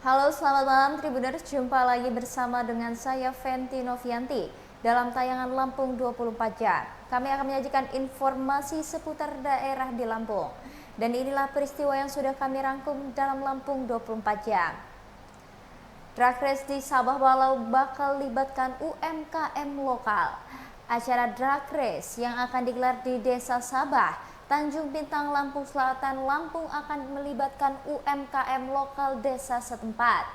Halo, selamat malam Tribuners. Jumpa lagi bersama dengan saya Fenty Novianti dalam tayangan Lampung 24 Jam. Kami akan menyajikan informasi seputar daerah di Lampung. Dan inilah peristiwa yang sudah kami rangkum dalam Lampung 24 Jam. Drag Race di Sabah Balau bakal libatkan UMKM lokal. Acara Drag Race yang akan digelar di Desa Sabah, Tanjung Bintang, Lampung Selatan, Lampung akan melibatkan UMKM lokal desa setempat.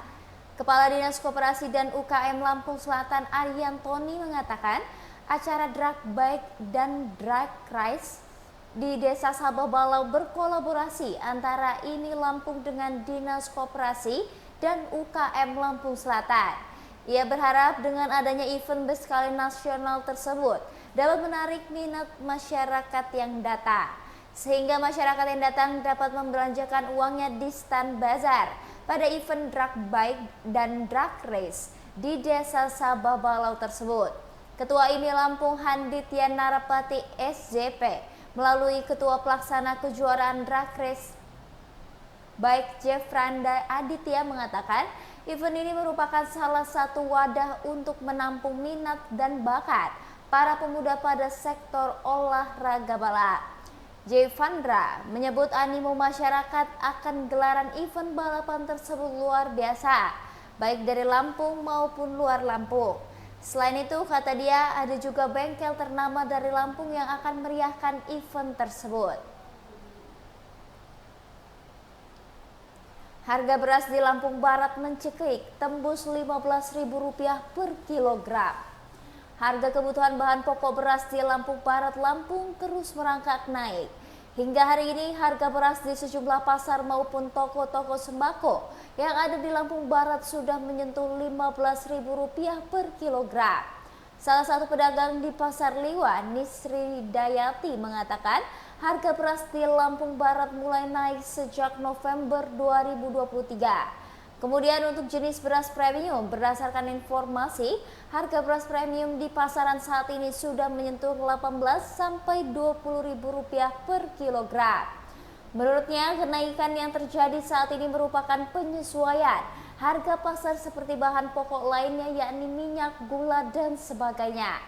Kepala Dinas Koperasi dan UKM Lampung Selatan Ariantoni mengatakan acara Drag Bike dan Drag Race di Desa Sabah Balau berkolaborasi antara IMI Lampung dengan Dinas Koperasi dan UKM Lampung Selatan. Ia berharap dengan adanya event berskala nasional tersebut dapat menarik minat masyarakat yang datang, sehingga masyarakat yang datang dapat membelanjakan uangnya di stand bazar pada event drag bike dan drag race di Desa Sabah Balau tersebut. Ketua IMI Lampung Handitya Narapati SJP melalui Ketua Pelaksana Kejuaraan Drag Race Baik Jeffranda Aditya mengatakan event ini merupakan salah satu wadah untuk menampung minat dan bakat para pemuda pada sektor olahraga balap. Jeffranda menyebut animo masyarakat akan gelaran event balapan tersebut luar biasa, baik dari Lampung maupun luar Lampung. Selain itu, kata dia, ada juga bengkel ternama dari Lampung yang akan meriahkan event tersebut. Harga beras di Lampung Barat mencekik tembus Rp15.000 per kilogram. Harga kebutuhan bahan pokok beras di Lampung Barat, Lampung terus merangkak naik. Hingga hari ini harga beras di sejumlah pasar maupun toko-toko sembako yang ada di Lampung Barat sudah menyentuh Rp15.000 per kilogram. Salah satu pedagang di Pasar Liwa, Nisri Dayati, mengatakan harga beras di Lampung Barat mulai naik sejak November 2023. Kemudian untuk jenis beras premium, berdasarkan informasi, harga beras premium di pasaran saat ini sudah menyentuh Rp18 sampai Rp20.000 per kilogram. Menurutnya, kenaikan yang terjadi saat ini merupakan penyesuaian harga pasar seperti bahan pokok lainnya yakni minyak, gula, dan sebagainya.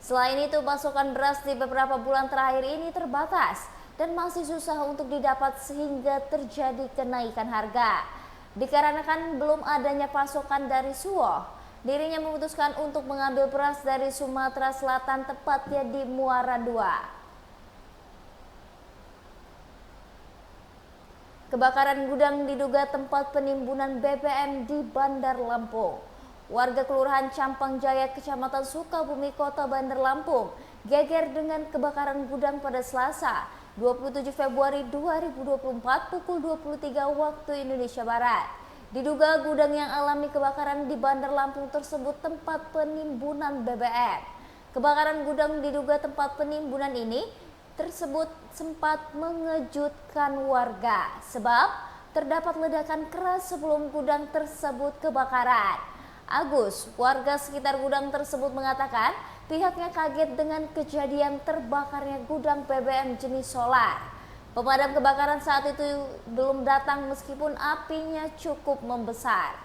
Selain itu, pasokan beras di beberapa bulan terakhir ini terbatas dan masih susah untuk didapat sehingga terjadi kenaikan harga. Dikarenakan belum adanya pasokan dari Suwoh, dirinya memutuskan untuk mengambil beras dari Sumatera Selatan, tepatnya di Muara II. Kebakaran gudang diduga tempat penimbunan BBM di Bandar Lampung. Warga Kelurahan Campang Jaya, Kecamatan Sukabumi, Kota Bandar Lampung geger dengan kebakaran gudang pada Selasa 27 Februari 2024 pukul 23 waktu Indonesia Barat. Diduga gudang yang alami kebakaran di Bandar Lampung tersebut tempat penimbunan BBM. Kebakaran gudang diduga tempat penimbunan ini tersebut sempat mengejutkan warga sebab terdapat ledakan keras sebelum gudang tersebut kebakaran. Agus, warga sekitar gudang tersebut, mengatakan pihaknya kaget dengan kejadian terbakarnya gudang BBM jenis solar. Pemadam kebakaran saat itu belum datang meskipun apinya cukup membesar.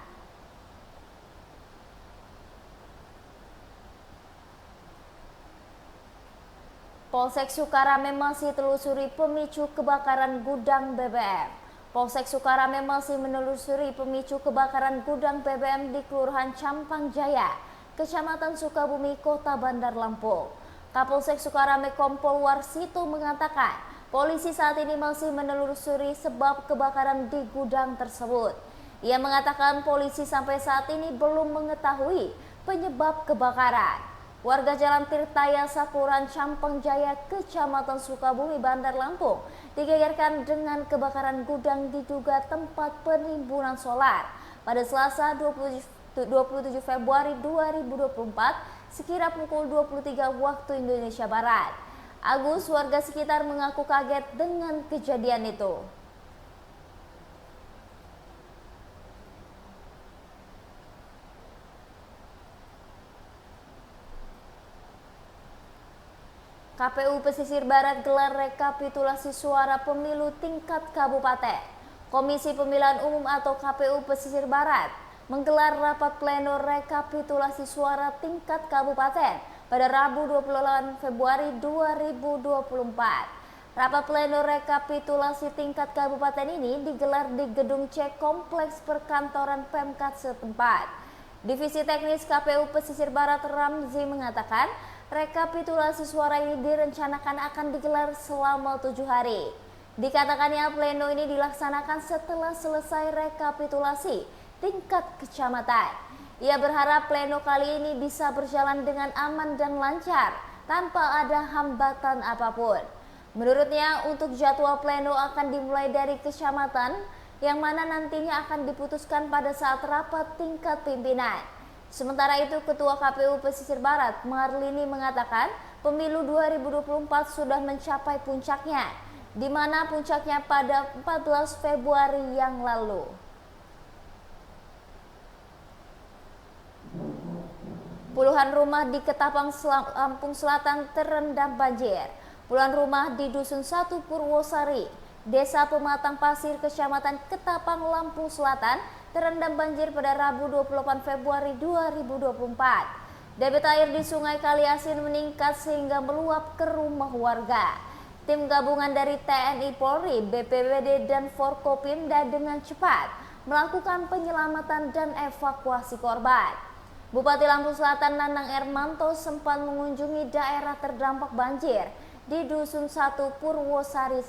Polsek Sukarame masih telusuri pemicu kebakaran gudang BBM. Polsek Sukarame masih menelusuri pemicu kebakaran gudang BBM di Kelurahan Campang Jaya, Kecamatan Sukabumi, Kota Bandar Lampung. Kapolsek Sukarame Kompol Warsito mengatakan, polisi saat ini masih menelusuri sebab kebakaran di gudang tersebut. Ia mengatakan polisi sampai saat ini belum mengetahui penyebab kebakaran. Warga Jalan Tirtaya Sakuran Campang Jaya, Kecamatan Sukabumi, Bandar Lampung digegerkan dengan kebakaran gudang diduga tempat penimbunan solar pada Selasa 27 Februari 2024 sekira pukul 23 waktu Indonesia Barat. Agus, warga sekitar, mengaku kaget dengan kejadian itu. KPU Pesisir Barat gelar rekapitulasi suara pemilu tingkat kabupaten. Komisi Pemilihan Umum atau KPU Pesisir Barat menggelar rapat pleno rekapitulasi suara tingkat kabupaten pada Rabu 28 Februari 2024. Rapat pleno rekapitulasi tingkat kabupaten ini digelar di Gedung C Kompleks Perkantoran Pemkat setempat. Divisi Teknis KPU Pesisir Barat Ramzi mengatakan rekapitulasi suara ini direncanakan akan digelar selama 7 hari. Dikatakannya pleno ini dilaksanakan setelah selesai rekapitulasi tingkat kecamatan. Ia berharap pleno kali ini bisa berjalan dengan aman dan lancar tanpa ada hambatan apapun. Menurutnya untuk jadwal pleno akan dimulai dari kecamatan yang mana nantinya akan diputuskan pada saat rapat tingkat pimpinan. Sementara itu Ketua KPU Pesisir Barat Marlini mengatakan pemilu 2024 sudah mencapai puncaknya, di mana puncaknya pada 14 Februari yang lalu. Puluhan rumah di Ketapang, Lampung Selatan terendam banjir. Puluhan rumah di Dusun 1 Purwosari, Desa Pematang Pasir, Kecamatan Ketapang, Lampung Selatan terendam banjir pada Rabu 28 Februari 2024. Debit air di Sungai Kaliasin meningkat sehingga meluap ke rumah warga. Tim gabungan dari TNI Polri, BPBD, dan Forkopimda dengan cepat melakukan penyelamatan dan evakuasi korban. Bupati Lampung Selatan Nanang Ermanto sempat mengunjungi daerah terdampak banjir di Dusun 1 Purwosari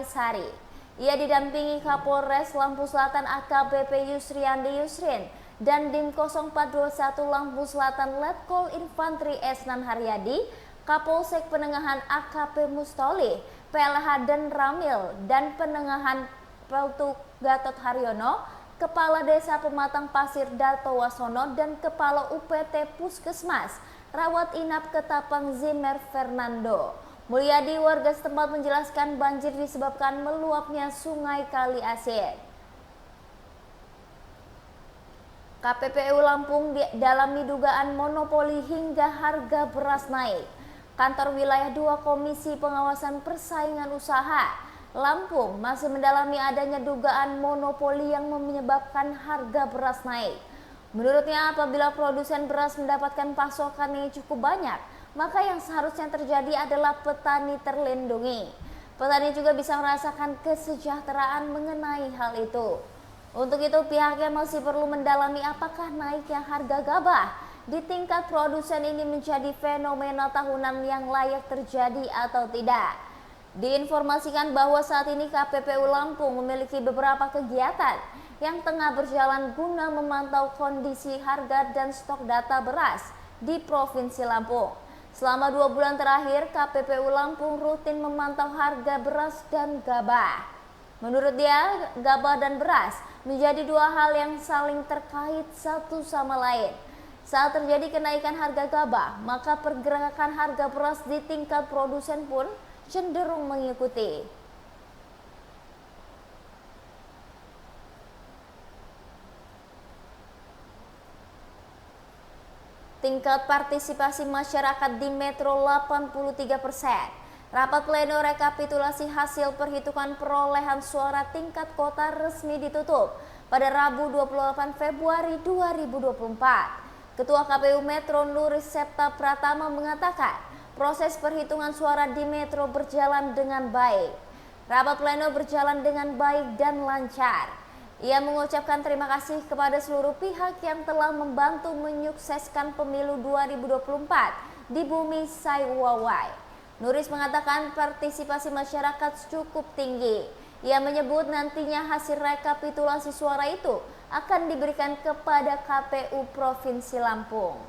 Sari. Ia didampingi Kapolres Lampung Selatan AKBP Yusriandi Yusrin dan Dim 0421 Lampung Selatan Letkol Infantri Esnan Haryadi, Kapolsek Penengahan AKP Mustolih, PLH dan Ramil, dan Penengahan Peltuk Gatot Haryono, Kepala Desa Pematang Pasir Dato Wasono, dan Kepala UPT Puskesmas Rawat Inap Ketapang Zimmer Fernando Mulyadi. Warga setempat menjelaskan banjir disebabkan meluapnya Sungai Kaliasin. KPPU Lampung dalami dugaan monopoli hingga harga beras naik. Kantor Wilayah 2 Komisi Pengawasan Persaingan Usaha Lampung masih mendalami adanya dugaan monopoli yang menyebabkan harga beras naik. Menurutnya apabila produsen beras mendapatkan pasokan yang cukup banyak, maka yang seharusnya terjadi adalah petani terlindungi. Petani juga bisa merasakan kesejahteraan mengenai hal itu. Untuk itu pihaknya masih perlu mendalami apakah naiknya harga gabah di tingkat produsen ini menjadi fenomena tahunan yang layak terjadi atau tidak. Diinformasikan bahwa saat ini KPPU Lampung memiliki beberapa kegiatan yang tengah berjalan guna memantau kondisi harga dan stok data beras di Provinsi Lampung. Selama 2 bulan terakhir, KPPU Lampung rutin memantau harga beras dan gabah. Menurut dia, gabah dan beras menjadi dua hal yang saling terkait satu sama lain. Saat terjadi kenaikan harga gabah, maka pergerakan harga beras di tingkat produsen pun cenderung mengikuti. Tingkat partisipasi masyarakat di Metro 83%. Rapat pleno rekapitulasi hasil perhitungan perolehan suara tingkat kota resmi ditutup pada Rabu 28 Februari 2024. Ketua KPU Metro Nuris Septa Pratama mengatakan proses perhitungan suara di Metro berjalan dengan baik. Rapat pleno berjalan dengan baik dan lancar. Ia mengucapkan terima kasih kepada seluruh pihak yang telah membantu menyukseskan pemilu 2024 di bumi Saiwawai. Nuris mengatakan partisipasi masyarakat cukup tinggi. Ia menyebut nantinya hasil rekapitulasi suara itu akan diberikan kepada KPU Provinsi Lampung.